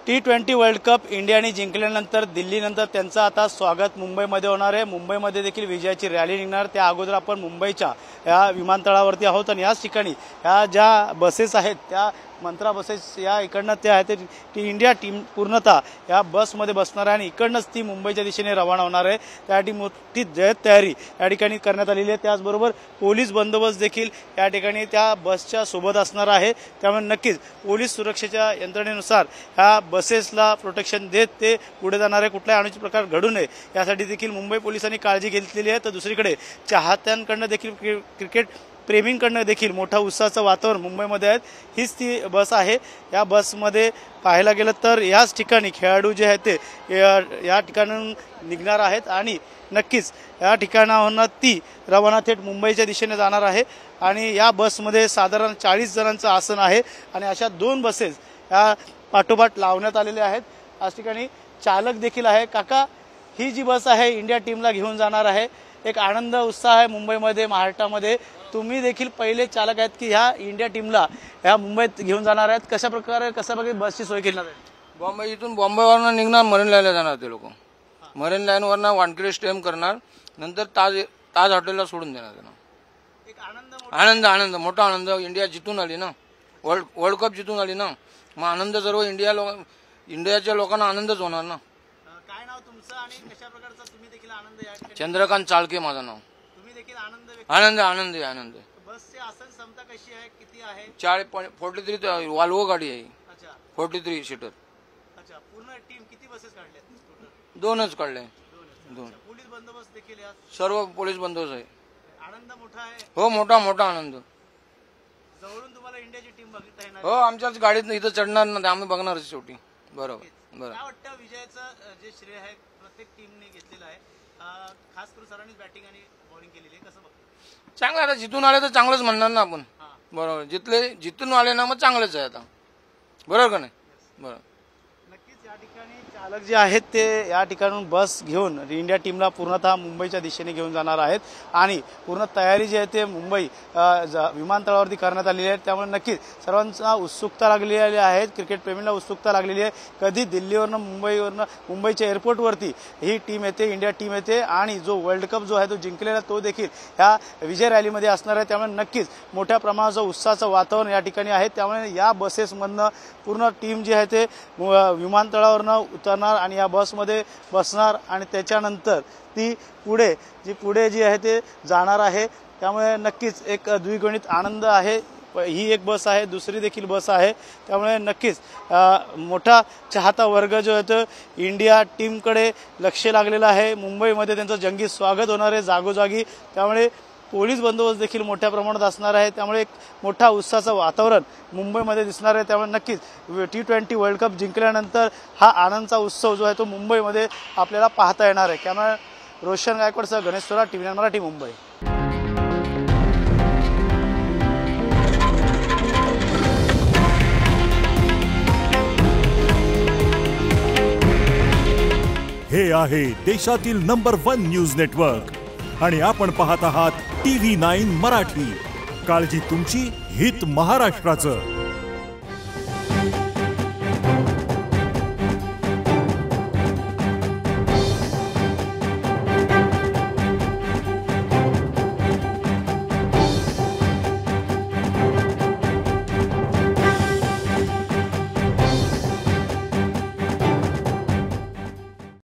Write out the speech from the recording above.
T20 world cup इंडियाने जिंकल्यानंतर दिल्लीनंतर त्यांचं आता स्वागत मुंबईमध्ये होणार आहे। मुंबईमध्ये देखील विजयाची रॅली निघणार। त्या अगोदर आपण मुंबईच्या या विमानतळावरती आहोत आणि याच ठिकाणी ह्या ज्या बसेस आहेत त्या मंत्रा बसेस या इकडनं त्या आहेत ती इंडिया टीम पूर्णतः या बसमध्ये बसणार आहे आणि इकडनंच ती मुंबईच्या दिशेने रवाना होणार आहे। त्यासाठी मोठी जय्यत तयारी या ठिकाणी करण्यात आलेली आहे। त्याचबरोबर पोलीस बंदोबस्त देखील या ठिकाणी त्या बसच्या सोबत असणार आहे। त्यामुळे नक्कीच पोलीस सुरक्षेच्या यंत्रणेनुसार ह्या बसेसला प्रोटेक्शन देत ते पुढे जाणार आहे। कुठलाही अनुचित प्रकार घडू नये यासाठी देखील मुंबई पोलिसांनी काळजी घेतलेली आहे। तर दुसरीकडे चाहत्यांकडून देखील क्रिकेट प्रेमींकडून देखील मोठा उत्साहाचं वातावरण मुंबईमध्ये आहे। हीच ती बस आहे। या बसमध्ये पाहायला गेलं तर याच ठिकाणी खेळाडू जे आहेत ते या ठिकाणाहून निघणार आहेत आणि नक्कीच या ठिकाणाहून ती रवाना थेट मुंबईच्या दिशेने जाणार आहे आणि या बसमध्ये साधारण 40 जणांचं आसन आहे आणि अशा 2 बसेस या पाठोपाठ लावण्यात आलेल्या आहेत। याच ठिकाणी चालक देखील आहे। काका, ही जी बस आहे इंडिया टीमला घेऊन जाणार आहे। एक आनंद उत्साह आहे मुंबईमध्ये, महाराष्ट्रामध्ये। तुम्ही देखील पहिले चालक आहेत की ह्या इंडिया टीमला ह्या मुंबईत घेऊन जाणार आहेत। कशा प्रकारे बसची सोय केली आहे? इथून बॉम्बेवरनं निघणार, मरीन लाईनला जाणार ते लोक। मरीन लाईनवरनं वानखेडे स्टेम करणार, नंतर ताज हॉटेलला सोडून देणार त्यांना। एक आनंद मोठा आनंद। इंडिया जितून आली ना, वर्ल्ड कप जितून आली ना, मग आनंद सर्व इंडियाच्या लोकांना आनंदच होणार ना। काय नाव तुमचं आणि कशा प्रकारचा तुम्ही देखील आनंद या ठिकाणी? चंद्रकांत चाळके माझं नाव। तुम्ही देखील आनंद आनंद। बसची आसन क्षमता कशी आहे, किती आहे? 43 वाल्वो गाडी आहे। अच्छा, 43 सीटर। अच्छा, पूर्ण टीम किती बसेस काढल्यात टोटल? 2च काढले। 2 पोलीस बंदोबस्त देखील यात? सर्व पोलीस बंदोबस्त आहे। आनंद मोठा आहे? हो, मोठा आनंद। जवळून तुम्हाला इंडियाची टीम बघता येणार? हो, आमच्याच गाडीत इथं चढणार ना, आम्ही बघणारच शेवटी। बरोबर। काय वाटतं विजयाचं जे श्रेय आहे प्रत्येक टीमने घेतलेलं आहे? खास करून सरांनीच बॅटिंग आणि बॉलिंग केलेली आहे, कसं बघतो? चांगलं। आता जिथून आले तर चांगलंच म्हणणार ना आपण। बरोबर, जिथून आले ना मग चांगलंच आहे आता। बरोबर का नाही? बरोबर। नक्कीच या ठिकाणी चालक जे आहेत ते या ठिकाणून बस घेऊन इंडिया टीमला पूर्णतः मुंबईच्या दिशेने घेऊन जाणार आहेत आणि पूर्ण तयारी जी आहे ते मुंबई विमानतळावरती करण्यात आलेली आहे। त्यामुळे नक्कीच सर्वांना उत्सुकता लागलेली आहे, क्रिकेट प्रेमींना उत्सुकता लागलेली आहे। कधी दिल्लीवरनं मुंबईच्या एअरपोर्टवरती ही टीम येते, इंडिया टीम येते आणि जो वर्ल्ड कप जो आहे तो जिंकलेला तो देखील ह्या विजय रॅलीमध्ये असणार आहे। त्यामुळे नक्कीच मोठ्या प्रमाणाचं उत्साहाचं वातावरण या ठिकाणी आहे। त्यामुळे या बसेसमधनं पूर्ण टीम जी आहे ते विमानतळावरनं उतरणार आणि या बसमध्ये बसणार आणि त्याच्यानंतर ती पुढे जी आहे ते जाणार आहे। त्यामुळे नक्कीच एक द्विगुणित आनंद आहे। ही एक बस आहे, दुसरी देखील बस आहे। त्यामुळे नक्कीच मोठा चाहता वर्ग जो आहे तो इंडिया टीमकडे लक्ष लागलेला आहे। मुंबईमध्ये त्यांचं जंगी स्वागत होणार आहे जागोजागी। त्यामुळे पोलीस बंदोबस्त देखील मोठ्या प्रमाणात असणार आहे। त्यामुळे एक मोठा उत्साहाचं वातावरण मुंबईमध्ये दिसणार आहे। त्यामुळे नक्कीच T20 वर्ल्ड कप जिंकल्यानंतर हा आनंदचा उत्सव जो आहे तो मुंबईमध्ये आपल्याला पाहता येणार आहे। त्यामुळे रोशन गायकवाडसह गणेश सोरा, TV9 मराठी, मुंबई। हे आहे देशातील नंबर 1 न्यूज नेटवर्क आणि आपण पाहत आहात TV9 मराठी। काळजी तुमची, हित महाराष्ट्राचं।